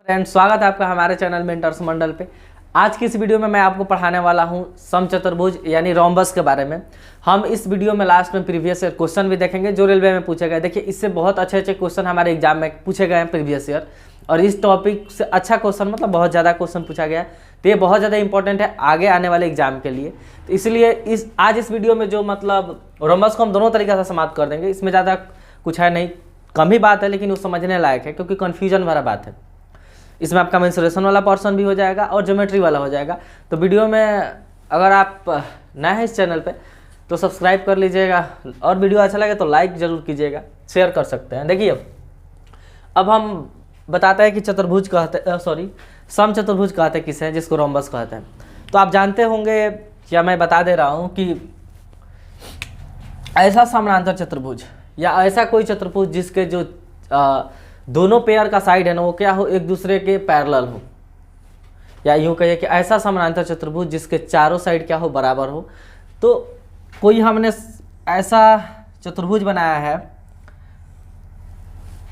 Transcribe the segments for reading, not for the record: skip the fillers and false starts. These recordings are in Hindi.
फ्रेंड, स्वागत है आपका हमारे चैनल मेंटर्स मंडल पे। आज की इस वीडियो में मैं आपको पढ़ाने वाला हूं समचतुर्भुज यानी रोम्बस के बारे में। हम इस वीडियो में लास्ट में प्रीवियस ईयर क्वेश्चन भी देखेंगे जो रेलवे में पूछे गए। देखिए, इससे बहुत अच्छे अच्छे क्वेश्चन हमारे एग्जाम में पूछे गए हैं प्रीवियस ईयर, और इस टॉपिक से अच्छा क्वेश्चन मतलब बहुत ज़्यादा क्वेश्चन पूछा गया है, तो ये बहुत ज़्यादा इंपॉर्टेंट है आगे आने वाले एग्जाम के लिए। तो इसलिए आज इस वीडियो में जो मतलब रोम्बस को हम दोनों तरीके से समाप्त कर देंगे। इसमें ज़्यादा कुछ है नहीं, कम ही बात है, लेकिन वो समझने लायक है क्योंकि कन्फ्यूजन भरा बात है। इसमें आपका मेंसुरेशन वाला पोर्शन भी हो जाएगा और ज्योमेट्री वाला हो जाएगा। तो वीडियो में अगर आप नए हैं इस चैनल पे तो सब्सक्राइब कर लीजिएगा, और वीडियो अच्छा लगे तो लाइक ज़रूर कीजिएगा, शेयर कर सकते हैं। देखिए, अब हम बताते हैं कि चतुर्भुज कहते समचतुर्भुज कहते किसे हैं, जिसको रोम्बस कहते हैं। तो आप जानते होंगे, या मैं बता दे रहा हूँ कि ऐसा समानांतर चतुर्भुज या ऐसा कोई चतुर्भुज जिसके जो दोनों पेयर का साइड है ना वो क्या हो, एक दूसरे के पैरेलल हो, या यूं कहिए कि ऐसा समानांतर चतुर्भुज जिसके चारों साइड क्या हो, बराबर हो। तो कोई हमने ऐसा चतुर्भुज बनाया है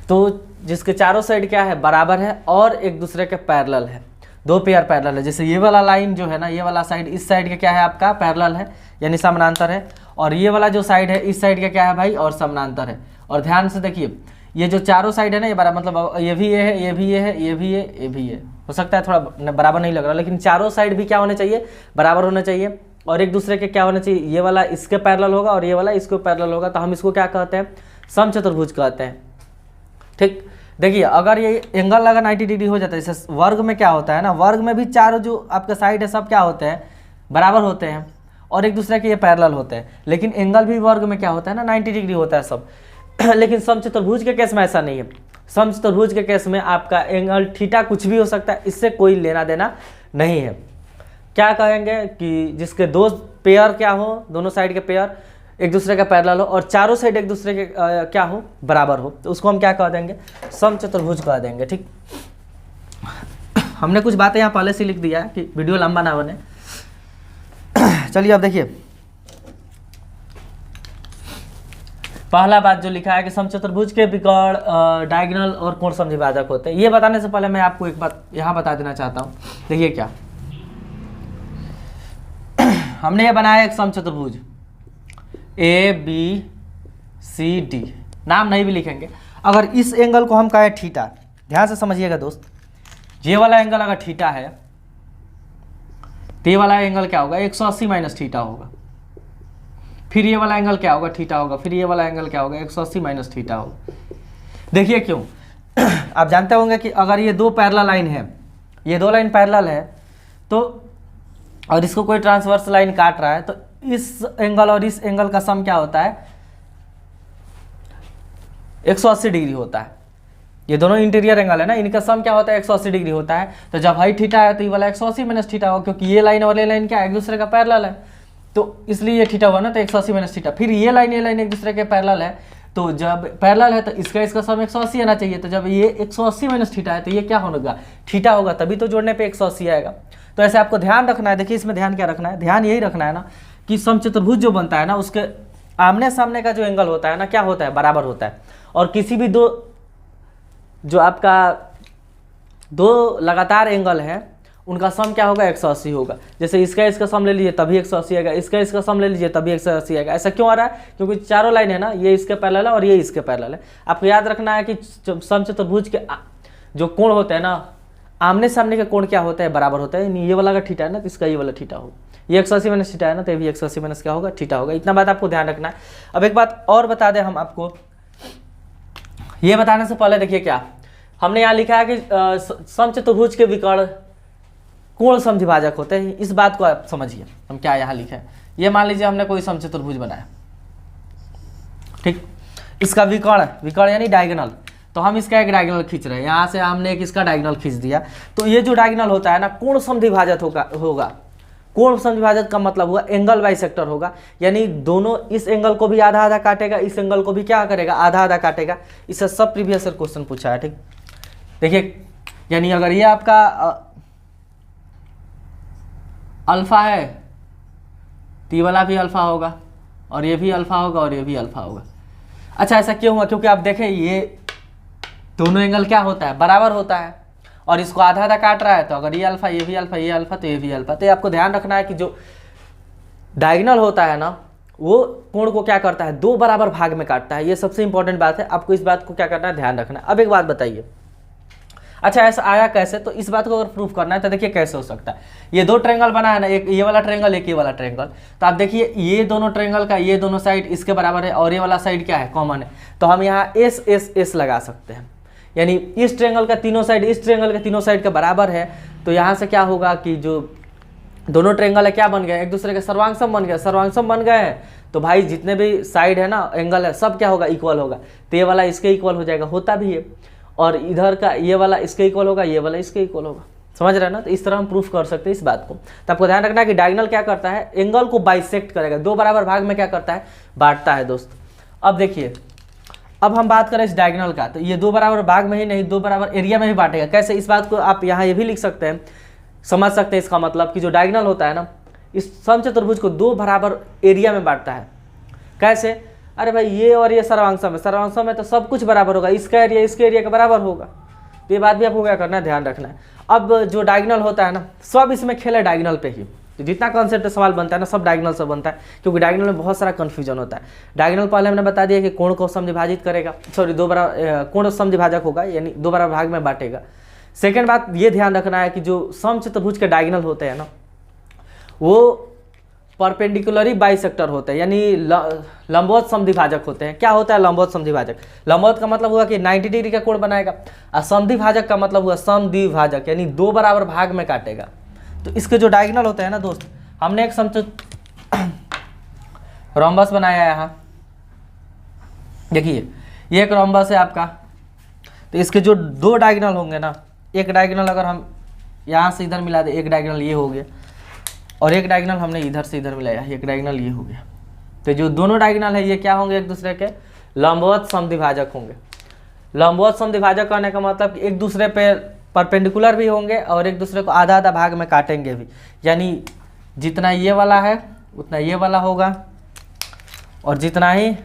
तो जिसके चारों साइड क्या है, बराबर है और एक दूसरे के पैरेलल है, दो पेयर पैरेलल है। जैसे ये वाला लाइन जो है ना, ये वाला साइड इस साइड के क्या है आपका, पैरेलल है यानी समानांतर है, और ये वाला जो साइड है इस साइड का क्या है भाई, और समानांतर है। और ध्यान से देखिए, ये जो चारों साइड है ना, ये बराबर, मतलब ये भी ये है, ये भी ये है, ये भी ये, ये भी ये। हो सकता है थोड़ा बराबर नहीं लग रहा, लेकिन चारों साइड भी क्या होने चाहिए, बराबर होने चाहिए, और एक दूसरे के क्या होने चाहिए, ये वाला इसके पैरेलल होगा और ये वाला इसको पैरेलल होगा। तो हम इसको क्या कहते हैं, समचतुर्भुज कहते हैं। ठीक, देखिए, अगर ये एंगल अगर 90 डिग्री हो जाता है, जैसे वर्ग में क्या होता है ना, वर्ग में भी चारों जो आपका साइड है सब क्या होते हैं, बराबर होते हैं और एक दूसरे के ये पैरेलल होते हैं। लेकिन एंगल भी वर्ग में क्या होता है ना, 90 डिग्री होता है सब। लेकिन समचतुर्भुज के केस में ऐसा नहीं है। समचतुर्भुज के केस में आपका एंगल थीटा कुछ भी हो सकता है, इससे कोई लेना देना नहीं है। क्या कहेंगे कि जिसके दो पेयर क्या हो, दोनों साइड के पेयर एक दूसरे का पैरेलल हो और चारों साइड एक दूसरे के क्या हो, बराबर हो, तो उसको हम क्या कह देंगे, समचतुर्भुज कह देंगे। ठीक, हमने कुछ बातें यहाँ पहले से लिख दिया है कि वीडियो लंबा ना बने। चलिए अब देखिए, पहला बात जो लिखा है कि समचतुर्भुज के विकर्ण डायगोनल और कोण समद्विभाजक होते हैं। ये बताने से पहले मैं आपको एक बात यहाँ बता देना चाहता हूँ। देखिए, क्या हमने ये बनाया एक समचतुर्भुज ABCD, नाम नहीं भी लिखेंगे। अगर इस एंगल को हम कहें थीटा, ध्यान से समझिएगा दोस्त, ये वाला एंगल अगर थीटा है तो ये वाला एंगल क्या होगा, 180 माइनस थीटा होगा। फिर ये वाला एंगल क्या होगा, थीटा होगा। फिर ये वाला एंगल क्या होगा, 180 माइनस थीटा होगा। देखिए क्यों, आप जानते होंगे कि अगर ये दो पैरेलल लाइन है, ये दो लाइन पैरेलल है, तो और इसको कोई ट्रांसवर्स लाइन काट रहा है, तो इस एंगल और इस एंगल का सम क्या होता है, 180 डिग्री होता है। ये दोनों इंटीरियर एंगल है ना, इनका सम क्या होता है, 180 डिग्री होता है। तो जब हाई थीटा है तो ये वाला 180 माइनस थीटा होगा, क्योंकि ये लाइन और ये लाइन क्या है, एक दूसरे का पैरेलल है, तो इसलिए ये थीटा हुआ ना, तो 180 माइनस थीटा। फिर ये लाइन एक दूसरे के पैरेलल है, तो जब पैरेलल है तो इसका सम 180 आना चाहिए। तो जब ये 180 माइनस थीटा है तो ये क्या होगा, थीटा होगा, तभी तो जोड़ने पे 180 आएगा। तो ऐसे आपको ध्यान रखना है। देखिए, इसमें ध्यान क्या रखना है, ध्यान यही रखना है ना कि समचतुर्भुज जो बनता है ना, उसके आमने सामने का जो एंगल होता है ना, क्या होता है, बराबर होता है। और किसी भी दो जो आपका दो लगातार एंगल है उनका सम क्या होगा, 180 होगा। जैसे इसका सम ले लीजिए तभी 180 आएगा, इसका सम ले लीजिए तभी 180 आएगा। ऐसा क्यों आ रहा है, क्योंकि चारों लाइन है ना, ये इसके पैरेलल है और ये इसके पैरेलल है। आपको याद रखना है कि समचतुर्भुज के जो कोण होते हैं ना, आमने सामने के कोण क्या होता है, बराबर होता है। ये वाला का थीटा है ना, तो इसका ये वाला थीटा हो, ये 180 माइनस थीटा है ना, तो ये भी 180 माइनस क्या होगा, थीटा होगा। इतना बात आपको ध्यान रखना है। अब एक बात और बता दें हम आपको, ये बताने से पहले देखिए, क्या हमने यहाँ लिखा है कि समचतुर्भुज के विकर्ण कोण समद्विभाजक होते हैं। इस बात को आप समझिए, हम क्या यहाँ लिखे हैं। ये मान लीजिए हमने कोई समचतुर्भुज बनाया, ठीक, इसका विकर्ण यानी डायगोनल, तो हम इसका एक डायगोनल खींच रहे हैं, यहाँ से हमने एक इसका डायगोनल खींच दिया। तो ये जो डायगोनल होता है ना, कोण समद्विभाजक होगा। कोण समद्विभाजक का मतलब हुआ एंगल बाइसेक्टर होगा, यानी दोनों इस एंगल को भी आधा आधा काटेगा, इस एंगल को भी क्या करेगा, आधा आधा काटेगा। इससे सब प्रीवियस क्वेश्चन पूछा है। ठीक, देखिए, यानी अगर ये आपका अल्फा है तो ये वाला भी अल्फा होगा, और ये भी अल्फा होगा, और ये भी अल्फा होगा। अच्छा, ऐसा क्यों हुआ, क्योंकि आप देखें ये दोनों एंगल क्या होता है, बराबर होता है। और इसको आधा आधा काट रहा है, तो अगर ये अल्फा ये भी अल्फा ये अल्फा तो ये भी अल्फा। तो ये आपको ध्यान रखना है कि जो डायगोनल होता है ना वो कोण को क्या करता है, दो बराबर भाग में काटता है। ये सबसे इंपॉर्टेंट बात है, आपको इस बात को क्या करना है, ध्यान रखना है। अब एक बात बताइए, अच्छा ऐसा आया कैसे, तो इस बात को अगर प्रूफ करना है तो देखिए कैसे हो सकता है। ये दो ट्रायंगल बना है ना, एक ये वाला ट्रायंगल एक ये वाला ट्रायंगल, तो आप देखिए ये दोनों ट्रायंगल का ये दोनों साइड इसके बराबर है और ये वाला साइड क्या है, कॉमन है। तो हम यहाँ एस एस एस लगा सकते हैं, यानी इस ट्रायंगल का तीनों साइड इस ट्रायंगल के तीनों साइड के बराबर है। तो यहाँ से क्या होगा कि जो दोनों ट्रायंगल है क्या बन गए, एक दूसरे के सर्वांगसम बन गए। सर्वांगसम बन गए हैं तो भाई जितने भी साइड है ना, एंगल है, सब क्या होगा, इक्वल होगा। तो ये वाला इसके इक्वल हो जाएगा, होता भी है, और इधर का ये वाला इसके इक्वल होगा, ये वाला इसके इक्वल होगा। समझ रहे हैं ना। तो इस तरह हम प्रूफ कर सकते हैं इस बात को। तो आपको ध्यान रखना है कि डायगोनल क्या करता है, एंगल को बाइसेक्ट करेगा, दो बराबर भाग में क्या करता है, बांटता है दोस्त। अब देखिए, अब हम बात करें इस डायगोनल का, तो ये दो बराबर भाग में ही नहीं, दो बराबर एरिया में भी बांटेगा। कैसे, इस बात को आप यहाँ ये भी लिख सकते हैं, समझ सकते हैं। इसका मतलब कि जो डायगोनल होता है ना, इस समचतुर्भुज को दो बराबर एरिया में बांटता है। कैसे, अरे भाई ये और ये सर्वांगसम है, सर्वांगसम में तो सब कुछ बराबर होगा, इसका एरिया इसके एरिया के बराबर होगा। तो ये बात भी आपको क्या करना है, ध्यान रखना है। अब जो डायगोनल होता है ना, सब इसमें खेल है डायगोनल पे ही। तो जितना कॉन्सेप्ट सवाल बनता है ना, सब डायगोनल से बनता है, क्योंकि डायगोनल में बहुत सारा कन्फ्यूजन होता है। डायगोनल पहले हमने बता दिया कि कोण को समद्विभाजित करेगा, सॉरी दो बराबर कोण समद्विभाजक होगा, यानी दो बराबर भाग में बांटेगा। सेकेंड बात ये ध्यान रखना है कि जो समचतुर्भुज के डायगोनल होते हैं ना, वो परपेंडिकुलरी बाइसेक्टर होते हैं, यानी लंबवत समद्विभाजक होते हैं। क्या होता है लंबवत समद्विभाजक, लंबवत का मतलब हुआ कि 90 डिग्री का कोण बनाएगा, और समद्विभाजक का मतलब हुआ समद्विभाजक, यानी दो बराबर भाग में काटेगा। तो इसके जो डायगोनल होते हैं ना दोस्त, हमने एक रोम्बस बनाया है यहाँ, देखिए ये एक रोम्बस है आपका। तो इसके जो दो डायगोनल होंगे ना, एक डायगोनल अगर हम यहाँ से इधर मिला दे, एक डायगोनल ये हो गया, और एक डायगोनल हमने इधर से इधर मिलाया, एक डायगोनल ये हो गया। तो जो दोनों डायगोनल है ये क्या होंगे, एक दूसरे के लंबवत समद्विभाजक होंगे। लंबवत समद्विभाजक कहने का मतलब कि एक दूसरे पे परपेंडिकुलर भी होंगे और एक दूसरे को आधा आधा भाग में काटेंगे भी, यानी जितना ये वाला है उतना ये वाला होगा, और जितना ही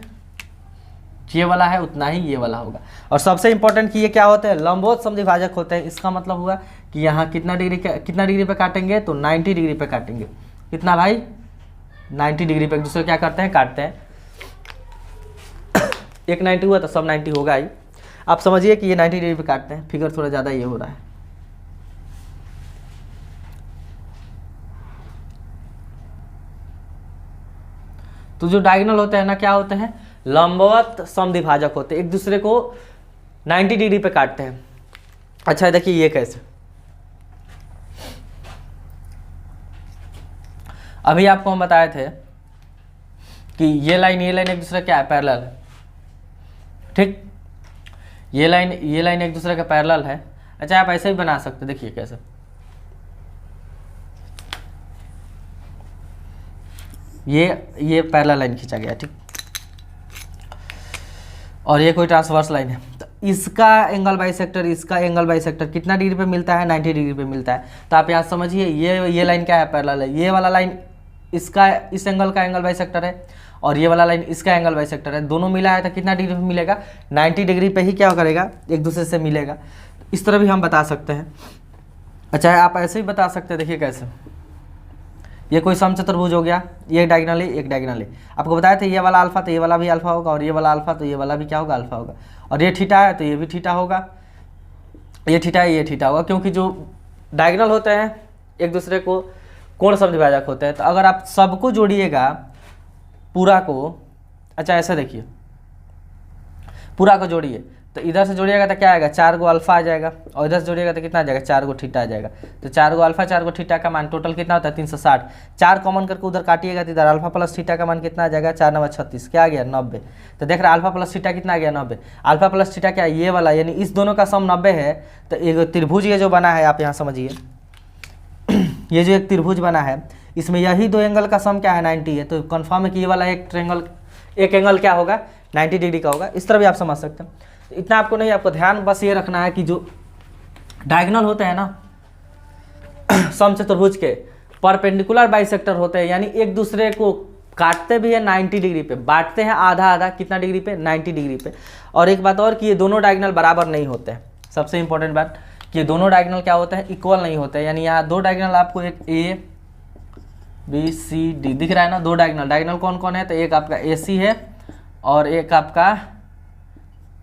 ये वाला है उतना ही ये वाला होगा। और सबसे इंपॉर्टेंट कि ये क्या होते हैं, लंबवत समद्विभाजक होते हैं। इसका मतलब हुआ कि यहाँ कितना डिग्री पे काटेंगे, तो 90 डिग्री पे काटेंगे। कितना भाई, 90 डिग्री पे एक दूसरे क्या करते हैं, काटते हैं। एक 90 हुआ तो सब 90 होगा ही। आप समझिए कि ये 90 डिग्री पे काटते हैं, फिगर थोड़ा ज़्यादा ये हो रहा है। तो जो डायगोनल होते हैं ना, क्या होते हैं, लंबवत समद्विभाजक होते हैं, एक दूसरे को 90 डिग्री पे काटते हैं। अच्छा देखिए ये कैसे, अभी आपको हम बताए थे कि ये लाइन एक दूसरे क्या है, पैरेलल है, ठीक। ये लाइन एक दूसरे का पैरेलल है। अच्छा आप ऐसे भी बना सकते, देखिए कैसे, ये पैरेलल लाइन खींचा गया, ठीक, और ये कोई ट्रांसवर्स लाइन है। तो इसका एंगल बाइसेक्टर, इसका एंगल बाइसेक्टर कितना डिग्री पे मिलता है, 90 डिग्री पे मिलता है। तो आप यहाँ समझिए, ये लाइन क्या है, पैरेलल है। ये वाला लाइन इसका इस एंगल का एंगल बाइसेक्टर है, और ये वाला लाइन इसका एंगल बाइसेक्टर है। दोनों मिला है तो कितना डिग्री पे मिलेगा, 90 डिग्री पे ही क्या करेगा, एक दूसरे से मिलेगा। इस तरह भी हम बता सकते हैं। अच्छा आप ऐसे ही बता सकते हैं, देखिए कैसे, ये कोई समचतुर्भुज हो गया, ये डायगोनल है, एक डायगोनल है। आपको बताया था ये वाला अल्फा तो ये वाला भी अल्फा होगा, और ये वाला अल्फा तो ये वाला भी क्या होगा, अल्फा होगा। और ये थीटा है तो ये भी थीटा होगा, ये थीटा है ये थीटा होगा, क्योंकि जो डायगोनल होते हैं एक दूसरे को कोण समद्विभाजक होते हैं। तो अगर आप सबको जोड़िएगा पूरा को, अच्छा ऐसे देखिए, पूरा को जोड़िए तो इधर से जोड़िएगा तो क्या आएगा, 4 गो अल्फा आ जाएगा, और इधर से जोड़िएगा तो कितना आ जाएगा, 4 गो थीटा आ जाएगा। तो 4 गो अल्फा 4 गो थीटा का मान टोटल कितना होता है, 360। 4 कॉमन करके उधर काटिएगा तो इधर अल्फा प्लस थीटा का मान कितना आ जाएगा, 4 9 36, क्या आ गया, 90। तो देख रहे अल्फा प्लस थीटा कितना आ गया, 90। अल्फा प्लस थीटा क्या, ये वाला, यानी इस दोनों का सम 90 है। तो एक त्रिभुज ये जो बना है, आप यहाँ समझिए, ये जो एक त्रिभुज बना है, इसमें यही दो एंगल का सम क्या है, 90 है। तो कन्फर्म है कि ये वाला एक एंगल क्या होगा, 90 डिग्री का होगा। इस तरह भी आप समझ सकते हैं। इतना आपको नहीं, आपको ध्यान बस ये रखना है कि जो डायगोनल होते हैं ना समचतुर्भुज के, परपेंडिकुलर बाइसेक्टर होते हैं, यानी एक दूसरे को काटते भी है 90 डिग्री पे, बांटते हैं आधा आधा, कितना डिग्री पे, 90 डिग्री पे। और एक बात और कि ये दोनों डायगोनल बराबर नहीं होते हैं। सबसे इंपॉर्टेंट बात, कि दोनों डायगोनल क्या होते हैं, इक्वल नहीं होते हैं। यानी यहाँ दो डायगोनल आपको एक ए बी सी डी दिख रहा है ना, दो डायगोनल। डायगोनल कौन कौन है, तो एक आपका ए सी है और एक आपका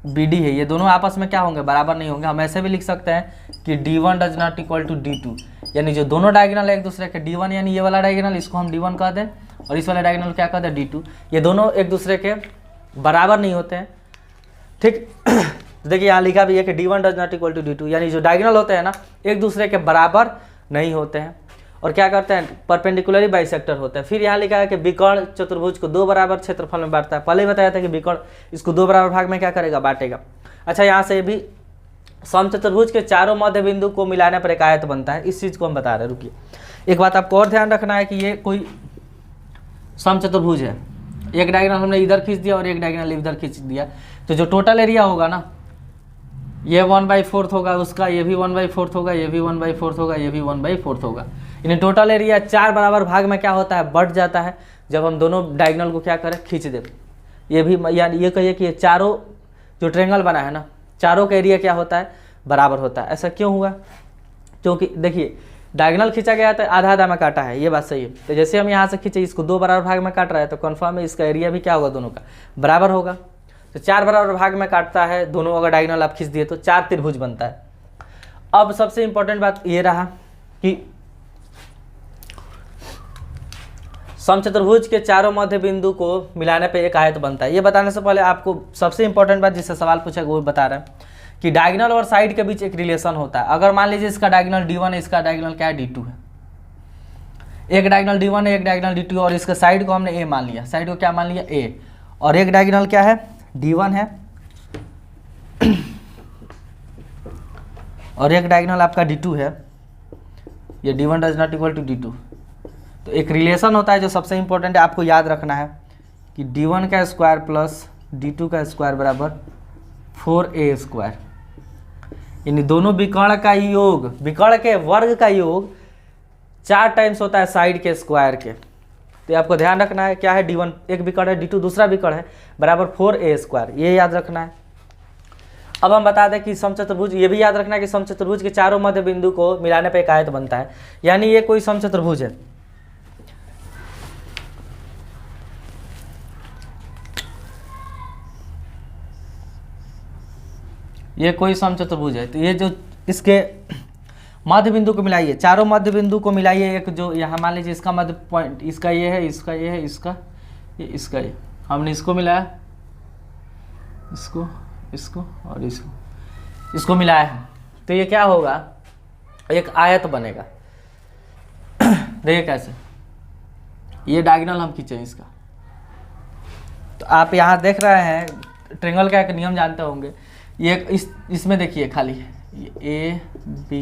बी डी है। ये दोनों आपस में क्या होंगे, बराबर नहीं होंगे। हम ऐसे भी लिख सकते हैं कि D1 does not equal to D2, यानी जो दोनों डायगोनल है एक दूसरे के D1, यानी ये वाला डायगोनल इसको हम D1 कह दें और इस वाला डायगोनल क्या कहते हैं, D2। ये दोनों एक दूसरे के बराबर नहीं होते हैं, ठीक। देखिए यहाँ लिखा भी है कि D1 does not equal to D2, यानी जो डायगोनल होते हैं ना एक दूसरे के बराबर नहीं होते हैं और क्या करते हैं, परपेंडिकुलरली बाइसेक्टर होते हैं। फिर यहाँ लिखा है कि विकर्ण चतुर्भुज को दो बराबर क्षेत्रफल में बांटता है। पहले ही बताया था कि विकर्ण इसको दो बराबर भाग में क्या करेगा, बांटेगा। अच्छा, यहाँ से भी समचतुर्भुज के चारों मध्य बिंदु को मिलाने पर एक आयत बनता है, इस चीज़ को हम बता रहे हैं। रुकिए, एक बात आपको और ध्यान रखना है कि ये कोई समचतुर्भुज है, एक डायगोनल हमने इधर खींच दिया और एक डायगोनल इधर खींच दिया, तो जो टोटल एरिया होगा ना ये 1/4 होगा उसका, ये भी 1/4 होगा, ये भी 1/4 होगा, ये भी 1/4 होगा। यानी टोटल एरिया चार बराबर भाग में क्या होता है, बढ़ जाता है जब हम दोनों डायगोनल को क्या करें, खींच दें। ये भी यानी ये कहिए कि ये चारों जो ट्रायंगल बना है ना, चारों का एरिया क्या होता है, बराबर होता है। ऐसा क्यों हुआ, क्योंकि देखिए डायगोनल खींचा गया तो आधा आधा में काटा है, ये बात सही है। तो जैसे हम यहाँ से खींचे इसको दो बराबर भाग में काट रहा है तो कन्फर्म है इसका एरिया भी क्या होगा, दोनों का बराबर होगा। तो चार बराबर भाग में काटता है दोनों, अगर डायगोनल आप खींच दिए तो चार त्रिभुज बनता है। अब सबसे इंपॉर्टेंट बात ये रहा कि समचतुर्भुज के चारों मध्य बिंदु को मिलाने पे एक आयत बनता है। ये बताने से पहले आपको सबसे इंपॉर्टेंट बात जिससे सवाल पूछा वो बता रहे हैं कि डायगोनल और साइड के बीच एक रिलेशन होता है। अगर मान लीजिए इसका डायगोनल D1 है, इसका डायगोनल क्या है, D2 है। एक डायगोनल D1 है, एक डायगोनल D2 और इसका साइड को हमने A मान लिया, साइड को क्या मान लिया, A, और एक डायगोनल क्या है, D1 है और एक डायगोनल आपका D2 है। ये D1 does not equal to D2। तो एक रिलेशन होता है जो सबसे इंपॉर्टेंट है, आपको याद रखना है कि D1 का स्क्वायर प्लस D2 का स्क्वायर बराबर 4A स्क्वायर। यानी दोनों विकर्ण का योग, विकर्ण के वर्ग का योग 4 टाइम्स होता है साइड के स्क्वायर के। तो आपको ध्यान रखना है क्या है, D1 एक विकर्ण है, D2 दूसरा विकर्ण है, बराबर 4A स्क्वायर, ये याद रखना है। अब हम बता दें कि समचतुर्भुज, ये भी याद रखना है कि समचतुर्भुज के चारों मध्य बिंदु को मिलाने पर एक आयत बनता है। यानी ये कोई समचतुर्भुज है, ये कोई समचतुर्भुज है। तो ये जो इसके मध्य बिंदु को मिलाइए, चारों मध्य बिंदु को मिलाइए। एक जो यहाँ मान लीजिए इसका मध्य पॉइंट, इसका ये है, इसका ये है, इसका ये, इसका ये, हमने इसको मिलाया, इसको, इसको और इसको मिलाया है, तो ये क्या होगा, एक आयत बनेगा। देखिए कैसे, ये डायगोनल हम खींचे इसका, तो आप यहाँ देख रहे हैं ट्रायंगल का एक नियम जानते होंगे। ये इसमें देखिए खाली A B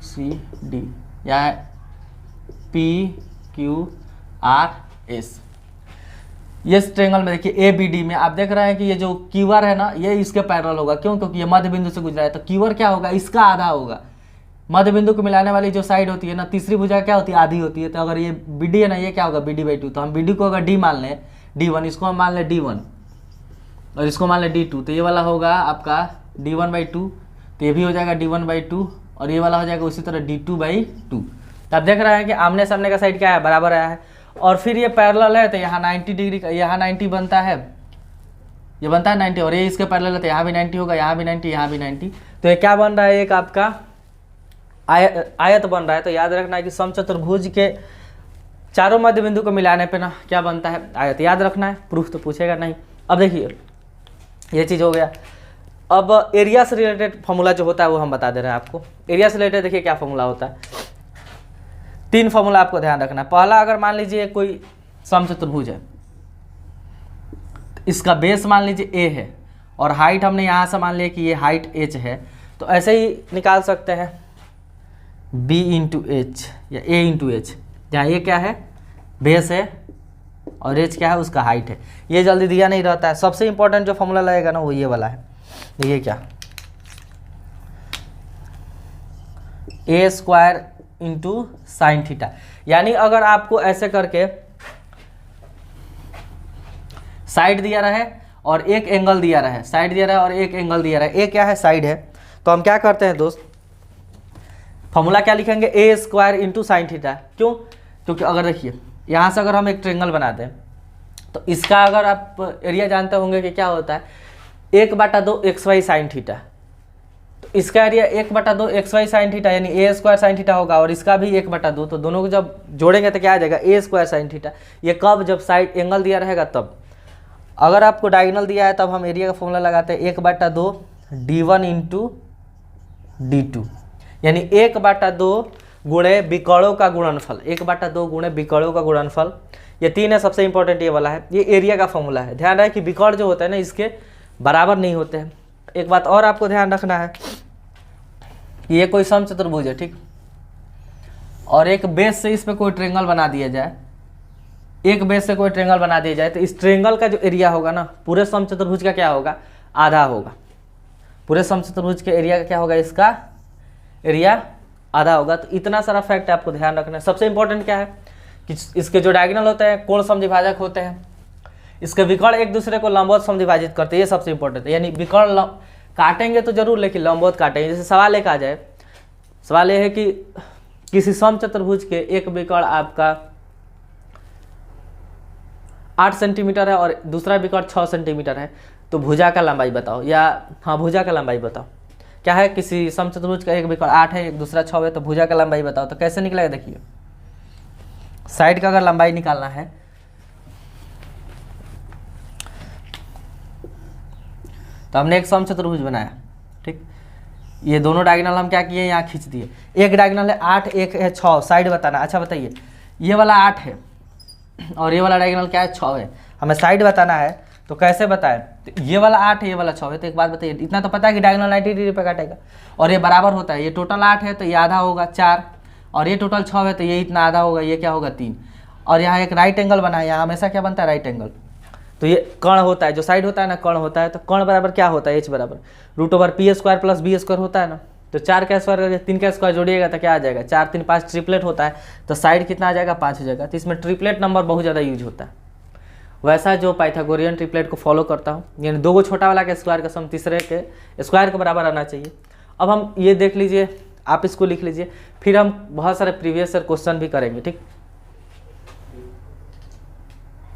C D, यहाँ P Q R S। ये ट्रायंगल में देखिए ABD में आप देख रहे हैं कि ये जो क्यूआर है ना, ये इसके पैरेलल होगा। क्यों, क्योंकि ये मध्य बिंदु से गुजरा है। तो क्यूआर क्या होगा, इसका आधा होगा। मध्य बिंदु को मिलाने वाली जो साइड होती है ना, तीसरी भुजा क्या होती है, आधी होती है। तो अगर ये BD है ना, ये क्या होगा, BD/2। तो हम BD को अगर D मान लें, D1, इसको हम मान लें D1 और इसको मान लें D2, तो ये वाला होगा आपका D1/2, तो ये भी हो जाएगा D1/2 और ये वाला हो जाएगा उसी तरह D2/2। तो आप देख रहे हैं कि आमने सामने का साइड क्या है, बराबर आया है। और फिर ये पैरेलल है तो यहाँ 90 डिग्री का, यहाँ 90 बनता है, ये बनता है 90, और ये इसके पैरेलल है तो यहाँ भी 90 होगा, यहाँ भी 90, यहाँ भी 90। तो ये क्या बन रहा है, एक आपका आयत बन रहा है। तो याद रखना है कि समचतुर्भुज के चारों मध्य बिंदु को मिलाने पे ना क्या बनता है, आयत। याद रखना है, प्रूफ तो पूछेगा नहीं। अब देखिए ये चीज़ हो गया। अब एरिया से रिलेटेड फॉर्मूला जो होता है वो हम बता दे रहे हैं आपको। एरिया से रिलेटेड देखिए क्या फॉर्मूला होता है, 3 फॉर्मूला आपको ध्यान रखना है। पहला, अगर मान लीजिए कोई समचतुर्भुज है, इसका बेस मान लीजिए A है और हाइट हमने यहाँ से मान लिया कि ये हाइट H है, तो ऐसे ही निकाल सकते हैं B × H या A × H, जहाँ ये क्या है, बेस है और H क्या है, उसका हाइट है। ये जल्दी दिया नहीं रहता है। सबसे इंपॉर्टेंट जो फॉर्मूला लगेगा ना वो ये वाला है, ये क्या, A² × sin थीटा। यानी अगर आपको ऐसे करके साइड दिया रहे और एक एंगल दिया रहे, साइड दिया रहे और एक एंगल दिया रहे, ए क्या है, साइड है, तो हम क्या करते हैं दोस्त, फॉर्मूला क्या लिखेंगे, ए स्क्वायर इंटू साइन थीटा। क्यों? क्योंकि अगर देखिए यहाँ से अगर हम एक ट्रेंगल बनाते हैं तो इसका अगर आप एरिया जानते होंगे कि क्या होता है, 1/2 XY साइन थीटा। तो इसका एरिया 1/2 XY साइन थीटा यानी ए स्क्वायर साइन थीटा होगा, और इसका भी 1/2। तो दोनों को जब जोड़ेंगे तो क्या आ जाएगा, ए स्क्वायर साइन थीटा। ये कब, जब साइड एंगल दिया रहेगा तब। अगर आपको डायगोनल दिया है तब हम एरिया का फॉर्मूला लगाते हैं 1/2 D1 इंटू D2, यानी 1/2 गुणे विकर्णों का गुणनफल, 1/2 गुणे विकर्णों का गुणनफल। ये 3 है, सबसे इंपॉर्टेंट ये वाला है, ये एरिया का फॉर्मूला है। ध्यान रहे कि विकर्ण जो होता है ना इसके बराबर नहीं होते हैं। एक बात और आपको ध्यान रखना है, ये कोई समचतुर्भुज है, ठीक, और एक बेस से इस पे कोई ट्रेंगल बना दिया जाए, एक बेस से कोई ट्रेंगल बना दिया जाए, तो इस ट्रेंगल का जो एरिया होगा ना पूरे समचतुर्भुज का क्या होगा, आधा होगा। पूरे समचतुर्भुज के एरिया का क्या होगा, इसका एरिया आधा होगा। तो इतना सारा फैक्ट आपको ध्यान रखना है। सबसे इंपॉर्टेंट क्या है कि इसके जो डायगोनल होते हैं कोण समद्विभाजक होते हैं, इसके विकर्ण एक दूसरे को लंबवत समद्विभाजित करते हैं, ये सबसे इंपॉर्टेंट है। यानी विकर्ण काटेंगे तो जरूर, लेकिन लंबवत काटेंगे। जैसे सवाल एक आ जाए, सवाल ये है कि किसी समचतुर्भुज के एक विकर्ण आपका 8 सेंटीमीटर है और दूसरा विकर्ण 6 सेंटीमीटर है, तो भुजा का लंबाई बताओ, या हाँ भुजा का लंबाई बताओ। क्या है, किसी समचतुर्भुज का एक विकर्ण 8 है, एक दूसरा 6 है, तो भुजा का लंबाई बताओ। तो कैसे निकलेगा, देखिए साइड का अगर लंबाई निकालना है तो हमने एक समचतुर्भुज बनाया, ठीक, ये दोनों डायगोनल हम क्या किए, यहाँ खींच दिए। एक डायगोनल है 8, एक है 6, साइड बताना। अच्छा बताइए, ये वाला 8 है और ये वाला डायगोनल क्या है, 6 है, हमें साइड बताना है, तो कैसे बताएं। तो ये वाला 8 है, ये वाला 6 है, तो एक बात बताइए, इतना तो पता है कि डायगोनल 90 डिग्री पे काटेगा, और ये बराबर होता है। ये टोटल 8 है तो ये आधा होगा 4, और ये टोटल 6 है तो ये इतना आधा होगा, ये क्या होगा 3। और यहाँ एक राइट एंगल बना है, यहाँ हमेशा क्या बनता है, राइट एंगल। तो ये कर्ण होता है, जो साइड होता है ना कर्ण होता है, तो कर्ण बराबर क्या होता है, h बराबर √p² + b² होता है ना। तो 4 का स्क्वायर 3 का स्क्वायर जोड़िएगा तो क्या आ जाएगा, 4 3 5 ट्रिपलेट होता है, तो साइड कितना आ जाएगा, 5 हो जाएगा। तो इसमें ट्रिपलेट नंबर बहुत ज़्यादा यूज होता है। वैसा जो पाइथागोरियन ट्रिपलेट को फॉलो करता हूँ, यानी 2 छोटा वाला के स्क्वायर का सम तीसरे के स्क्वायर के बराबर आना चाहिए। अब हम ये देख लीजिए, आप इसको लिख लीजिए, फिर हम बहुत सारे प्रीवियस ईयर क्वेश्चन भी करेंगे, ठीक।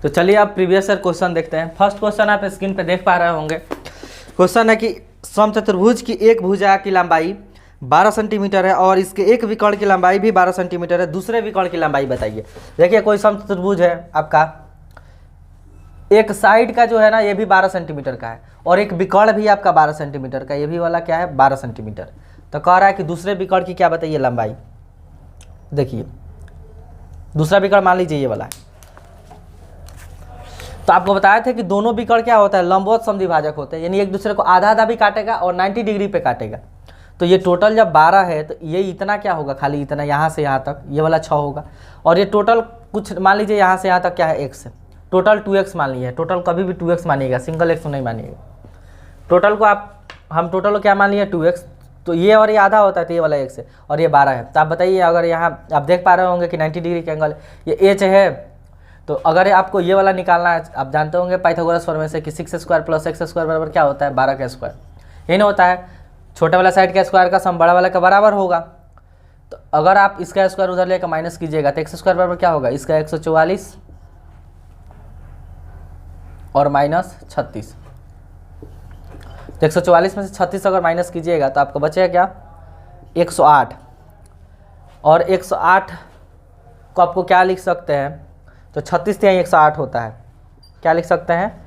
तो चलिए आप प्रीवियस ईयर क्वेश्चन देखते हैं। फर्स्ट क्वेश्चन आप स्क्रीन पे देख पा रहे होंगे। क्वेश्चन है कि समचतुर्भुज की एक भुजा की लंबाई 12 सेंटीमीटर है और इसके एक विकर्ण की लंबाई भी 12 सेंटीमीटर है, दूसरे विकर्ण की लंबाई बताइए। देखिए कोई समचतुर्भुज है आपका, एक साइड का जो है ना ये भी 12 सेंटीमीटर का है, और एक विकर्ण भी आपका 12 सेंटीमीटर का, ये भी वाला क्या है 12 सेंटीमीटर। तो कह रहा है कि दूसरे विकर्ण की क्या बताइए लंबाई। देखिए दूसरा विकर्ण मान लीजिए ये वाला है, तो आपको बताया था कि दोनों विकर्ण क्या होता है, लंबवत समद्विभाजक होते हैं, यानी एक दूसरे को आधा आधा भी काटेगा और 90 डिग्री पे काटेगा। तो ये टोटल जब 12 है तो ये इतना क्या होगा, खाली इतना यहाँ से यहाँ तक, ये वाला 6 होगा, और ये टोटल कुछ मान लीजिए यहाँ से यहाँ तक क्या है x है, टोटल 2x मान लीजिए। टोटल कभी भी 2x मानिएगा, सिंगल x नहीं मानिएगा। टोटल को हम टोटल को क्या मान लिए 2x, तो ये और ये आधा होता है, तो ये वाला x है और ये 12 है। तो आप बताइए, अगर यहाँ आप देख पा रहे होंगे कि 90 डिग्री का एंगल ये h है, तो अगर आपको ये वाला निकालना है, आप जानते होंगे पाइथागोरस फॉर्मूले से कि 6² + x² बराबर क्या होता है, 12 का स्क्वायर। यही ना होता है, छोटे वाला साइड का स्क्वायर का सम बड़ा वाला का बराबर होगा। तो अगर आप इसका स्क्वायर उधर लेकर माइनस कीजिएगा तो x² बराबर क्या होगा, इसका 144 और -36। तो 144 में से 36 अगर माइनस कीजिएगा तो आपको बचेगा क्या, 108। और 108 को आपको क्या लिख सकते हैं, तो 36 से 108 होता है, क्या लिख सकते हैं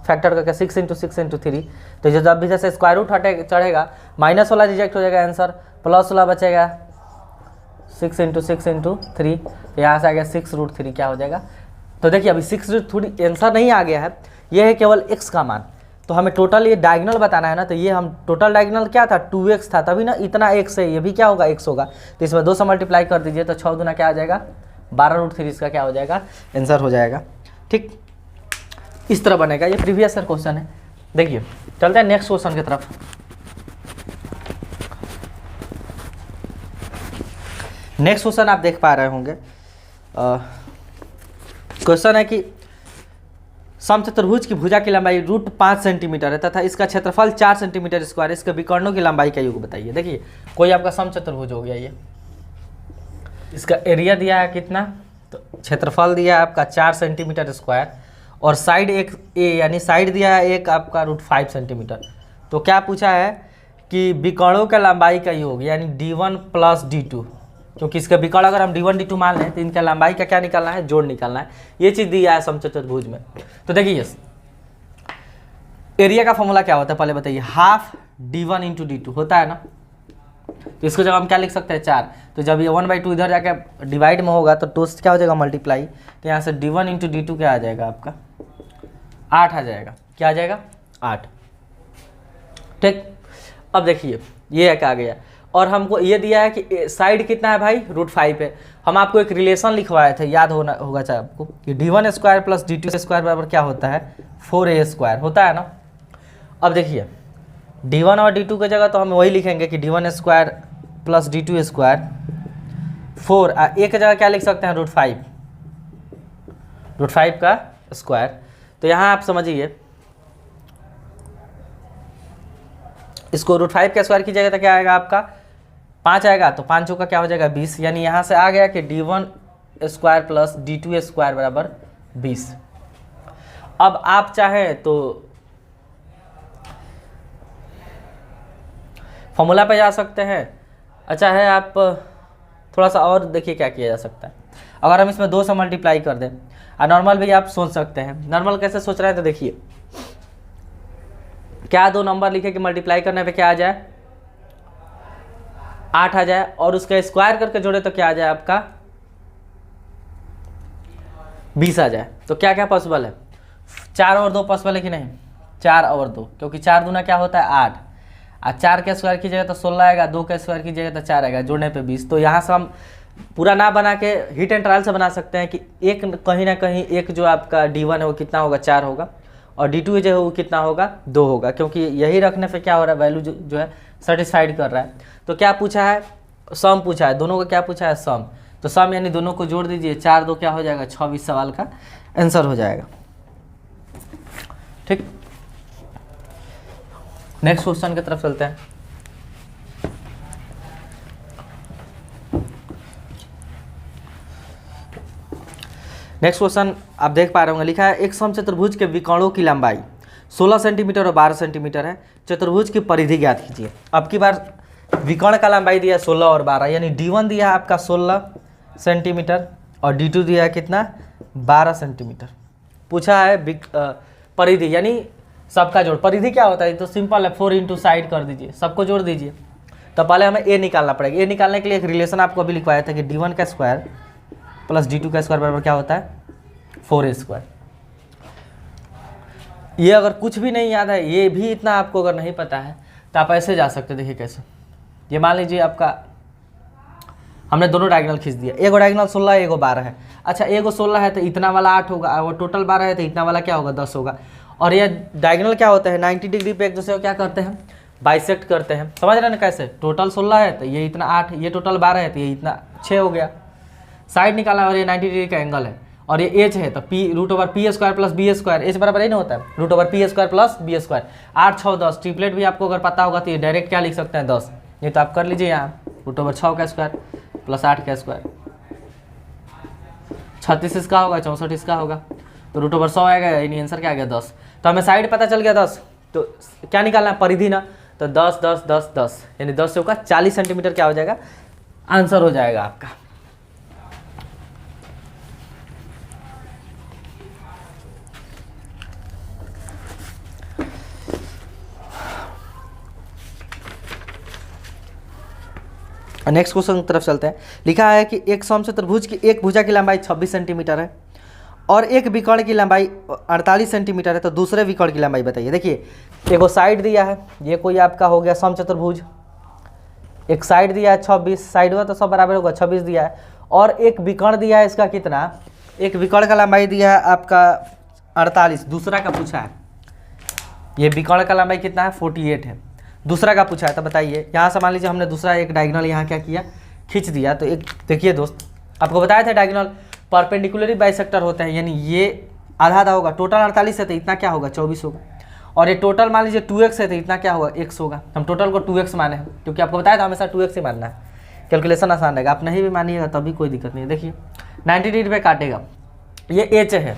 फैक्टर करके 6 × 6 × 3। तो जब भी जैसे स्क्वायर रूट हटे चढ़ेगा, माइनस वाला रिजेक्ट हो जाएगा आंसर, प्लस वाला बचेगा 6 × 6 × 3, तो यहाँ से आ गया 6√3 क्या हो जाएगा। तो देखिए अभी 6√3 आंसर नहीं आ गया है, ये है केवल x का मान। तो हमें टोटल ये डायगोनल बताना है ना, तो ये हम टोटल डायगोनल क्या था 2x था, तभी ना इतना x है, ये भी क्या होगा x होगा। तो इसमें 2 से मल्टीप्लाई कर दीजिए तो 6 दूना क्या आ जाएगा 12√3, इसका क्या हो जाएगा आंसर हो जाएगा, ठीक। इस तरह बनेगा, ये प्रीवियस ईयर क्वेश्चन है। देखिए चलते हैं नेक्स्ट क्वेश्चन की तरफ। नेक्स्ट क्वेश्चन आप देख पा रहे होंगे, क्वेश्चन है कि समचतुर्भुज की भुजा की लंबाई √5 सेंटीमीटर है तथा इसका क्षेत्रफल 4 सेंटीमीटर स्क्वायर, इसके विकर्णों की लंबाई का योग बताइए। देखिए कोई आपका समचतुर्भुज हो गया, ये इसका एरिया दिया है कितना, तो क्षेत्रफल दिया है आपका 4 सेंटीमीटर स्क्वायर और साइड एक ए यानी साइड दिया है एक आपका √5 सेंटीमीटर। तो क्या पूछा है कि विकर्णों का लंबाई का योग यानी d1 + d2, क्योंकि इसका विकर्ण अगर हम d1 d2 मान लें तो इनका लंबाई का क्या निकालना है, जोड़ निकालना है। ये चीज़ दिया है समचतुर्भुज में। तो देखिए एरिया का फॉर्मूला क्या होता है पहले बताइए, हाफ d1 × d2 होता है ना, तो इसको जब हम क्या लिख सकते हैं 4, तो जब ये 1/2 इधर जाके डिवाइड में होगा तो 2 से क्या हो जाएगा मल्टीप्लाई, तो यहाँ से d1 × d2 क्या आ जाएगा आपका 8 आ जाएगा। क्या आ जाएगा 8। ठीक, अब देखिए ये क्या आ गया और हमको ये दिया है कि साइड कितना है भाई √5 है। हम आपको एक रिलेशन लिखवाए थे, याद होगा चाहे आपको कि d1² + d2² बराबर क्या होता है 4a² होता है ना। अब देखिए d1 और d2 की जगह तो हम वही लिखेंगे कि d1² + d2², 4 एक जगह क्या लिख सकते हैं √5 का स्क्वायर। तो यहाँ आप समझिए इसको √5 का स्क्वायर कीजिएगा तो क्या आएगा आपका 5 आएगा, तो 5 चौका क्या हो जाएगा 20, यानी यहाँ से आ गया कि d1² + d2² बराबर 20। अब आप चाहें तो फॉर्मूला पे जा सकते हैं, अच्छा है आप थोड़ा सा और देखिए क्या किया जा सकता है। अगर हम इसमें 2 से मल्टीप्लाई कर दें और नॉर्मल भी आप सोच सकते हैं। नॉर्मल कैसे सोच रहे हैं तो देखिए क्या 2 नंबर लिखे कि मल्टीप्लाई करने पे क्या आ जाए 8 आ जाए और उसका स्क्वायर करके जोड़े तो क्या आ जाए आपका 20 आ जाए। तो क्या क्या पॉसिबल है, 4 और 2 पॉसिबल है कि नहीं, 4 और 2, क्योंकि 4 दूना क्या होता है 8 और 4 के स्क्वायर कीजिएगा तो 16 आएगा, 2 के स्क्वायर कीजिएगा तो 4 आएगा, जोड़ने पे 20। तो यहाँ से हम पूरा ना बना के हिट एंड ट्रायल से बना सकते हैं कि एक कहीं ना कहीं एक जो आपका d1 है वो कितना होगा 4 होगा और d2 जो है वो कितना होगा 2 होगा, क्योंकि यही रखने पे क्या हो रहा है वैल्यू जो है सेटिस्फाइड कर रहा है। तो क्या पूछा है, सम पूछा है, दोनों का क्या पूछा है सम। तो सम यानी दोनों को जोड़ दीजिए, 4 2 क्या हो जाएगा 26 सवाल का आंसर हो जाएगा। ठीक, नेक्स्ट क्वेश्चन की तरफ चलते हैं। नेक्स्ट क्वेश्चन आप देख पा रहे होंगे, लिखा है एक समचतुर्भुज के विकर्णों की लंबाई 16 सेंटीमीटर और 12 सेंटीमीटर है, चतुर्भुज की परिधि ज्ञात कीजिए। अब की बार विकर्ण का लंबाई दिया 16 और 12, यानी d1 दिया है आपका 16 सेंटीमीटर और d2 दिया है कितना 12 सेंटीमीटर। पूछा है परिधि यानी सबका जोड़। परिधि क्या होता है, तो सिंपल है 4 × साइड कर दीजिए, सबको जोड़ दीजिए। तो पहले हमें a निकालना पड़ेगा। a निकालने के लिए एक रिलेशन आपको अभी लिखवाया था कि d1 का स्क्वायर + d2 का स्क्वायर बराबर क्या होता है 4a²। ये अगर कुछ भी नहीं याद है, ये भी इतना आपको अगर नहीं पता है तो आप ऐसे जा सकते। देखिए कैसे, ये मान लीजिए आपका हमने दोनों डायगोनल खींच दिया, एगो डायगोनल 16 एगो 12 है। अच्छा एगो 16 है तो इतना वाला 8 होगा, और टोटल 12 है तो इतना वाला क्या होगा 10 होगा। और ये डायगोनल क्या होता है 90 डिग्री पे एक दूसरे को क्या करते हैं बाइसेक्ट करते हैं, समझ रहे हैं ना कैसे। टोटल 16 है तो ये इतना 8, ये टोटल 12 है तो ये इतना 6 हो गया। साइड निकाला और ये 90 डिग्री का एंगल है और ये एच है तो √p² + b², एच बराबर ही नहीं होता है √p² + b²। 8 6 10 ट्रिपलेट भी आपको अगर पता होगा तो ये डायरेक्ट क्या लिख सकते हैं 10, नहीं तो आप कर लीजिए यहाँ √6 का स्क्वायर + 8 का स्क्वायर। 36 इसका होगा, 64 इसका होगा, तो √100 आएगा, यानी आंसर क्या आ गया 10। तो हमें साइड पता चल गया 10, तो क्या निकालना है परिधि ना, तो 10 10 10 10 यानी 10 से होगा 40 सेंटीमीटर क्या हो जाएगा आंसर हो जाएगा आपका। नेक्स्ट क्वेश्चन की तरफ चलते हैं। लिखा है कि एक समचतुर्भुज की एक भुजा की लंबाई 26 सेंटीमीटर है और एक विकर्ण की लंबाई 48 सेंटीमीटर है, तो दूसरे विकर्ण की लंबाई बताइए। देखिए एगो साइड दिया है, ये कोई आपका हो गया समचतुर्भुज, एक साइड दिया है 26, साइड हुआ तो सब बराबर होगा 26 दिया है, और एक विकर्ण दिया है इसका कितना, एक विकर्ण का लंबाई दिया है आपका 48, दूसरा का पूछा है। ये विकर्ण का लंबाई कितना है 48 है, दूसरा का पूछा है। तो बताइए यहाँ से मान लीजिए हमने दूसरा एक डायगोनल यहाँ क्या किया खींच दिया। तो एक देखिए दोस्त आपको बताया था डायगोनल परपेंडिकुलरी बाइसेक्टर होते हैं, यानी ये आधा आधा होगा, टोटल 48 है तो इतना क्या होगा 24 होगा। और ये टोटल मान लीजिए 2x है तो इतना क्या होगा x होगा। हम टोटल को 2x माने हैं क्योंकि आपको बताया था हमेशा 2x ही मानना है, कैलकुलेशन आसान रहेगा। आप नहीं भी मानिएगा तभी कोई दिक्कत नहीं है। देखिए 90 डिग्री पे काटेगा, ये h है।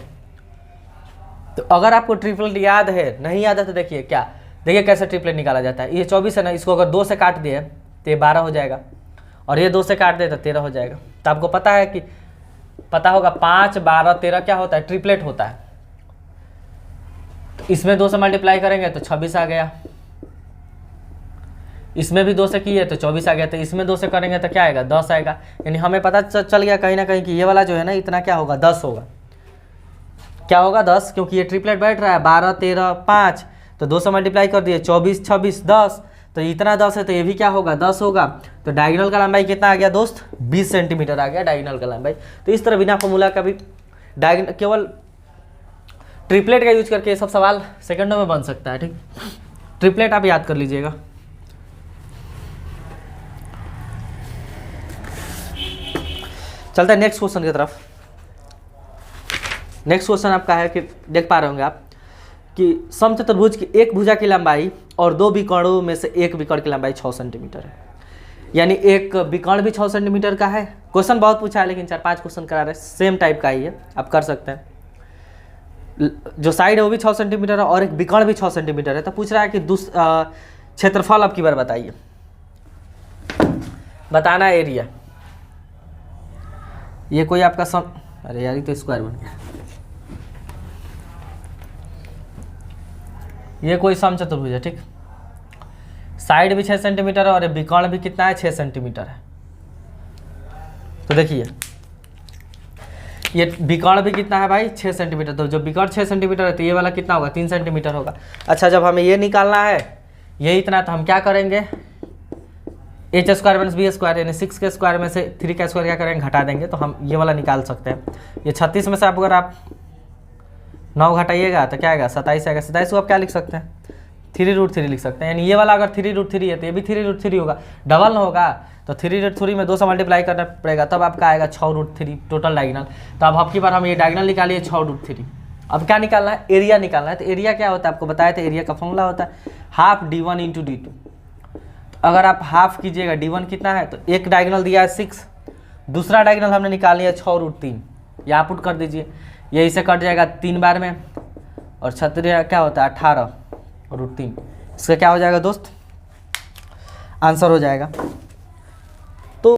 तो अगर आपको ट्रिपलेट याद है, नहीं याद है तो देखिए क्या, देखिए कैसे ट्रिपलेट निकाला जाता है। ये 24 है ना, इसको अगर 2 से काट दिए तो ये 12 हो जाएगा, और ये 2 से काट दे तो 13 हो जाएगा। तो आपको पता है कि पता होगा 5, 12, 13 क्या होता है, ट्रिपलेट होता है। तो इसमें 2 से मल्टीप्लाई करेंगे तो 26 आ गया, इसमें भी 2 से किए तो 24 आ गया, तो इसमें 2 से करेंगे तो क्या आएगा 10 आएगा। यानी हमें पता चल गया कहीं ना कहीं कि ये वाला जो है ना इतना क्या होगा 10 होगा। क्या होगा 10, क्योंकि ये ट्रिपलेट बैठ रहा है 12, 13, 5, तो 2 से मल्टीप्लाई कर दिए 24, 26, 10, तो इतना 10 है तो ये भी क्या होगा 10 होगा। तो डायगोनल का लंबाई कितना आ गया दोस्त, 20 सेंटीमीटर आ गया डायगोनल का लंबाई। तो इस तरह बिना फॉर्मूला का भी डायगोनल केवल ट्रिपलेट का यूज करके ये सब सवाल सेकंडों में बन सकता है। ठीक, ट्रिपलेट आप याद कर लीजिएगा। चलते हैं नेक्स्ट क्वेश्चन की तरफ। नेक्स्ट क्वेश्चन आपका है कि देख पा रहे होंगे आप कि समचतुर्भुज की एक भुजा की लंबाई और 2 विकर्णों में से एक विकर्ण की लंबाई 6 सेंटीमीटर है। यानी एक विकर्ण भी 6 सेंटीमीटर का है। क्वेश्चन बहुत पूछा है लेकिन 4-5 क्वेश्चन करा रहे हैं, सेम टाइप का ही है, आप कर सकते हैं। जो साइड है वो भी 6 सेंटीमीटर है और एक विकर्ण भी 6 सेंटीमीटर है। तो पूछ रहा है कि क्षेत्रफल अब की बार बताइए, बताना एरिया। ये कोई आपका अरे यार ये तो स्क्वायर बन गया। ये कोई समचतुर्भुज है, ठीक, साइड भी 6 सेंटीमीटर है और विकर्ण भी कितना है 6 सेंटीमीटर है। तो देखिए ये विकर्ण भी कितना है भाई 6 सेंटीमीटर। तो जब विकर्ण 6 सेंटीमीटर है तो ये वाला कितना होगा 3 सेंटीमीटर होगा। अच्छा, जब हमें ये निकालना है ये इतना, तो हम क्या करेंगे h square minus B square यानी 6 के स्क्वायर में से 3 का स्क्वायर क्या करेंगे घटा देंगे, तो हम ये वाला निकाल सकते हैं। ये 36 में से आप अगर आप 9 घटाइएगा तो क्या आएगा 27 आएगा। 27 को आप क्या लिख सकते हैं 3√3 लिख सकते हैं। यानी ये वाला अगर 3√3 है तो ये भी 3√3 होगा, डबल होगा तो 3√3 में 2 से मल्टीप्लाई करना पड़ेगा, तब आपका आएगा 6√3 टोटल डायगोनल। तो अब आपकी बार हम ये डायगोनल निकालिए 6√3। अब क्या निकालना है, एरिया निकालना है। तो एरिया क्या होता है आपको बताया था, एरिया का फॉर्मूला होता है हाफ d1 इंटू d2। अगर आप हाफ कीजिएगा d1 कितना है, तो एक डायगोनल दिया है 6, दूसरा डायगोनल हमने निकाल लिया 6√3, यहाँ पुट कर दीजिए, ये इसे कट जाएगा 3 बार में, और 36 क्या होता है 18√3। इसका क्या हो जाएगा दोस्त, आंसर हो जाएगा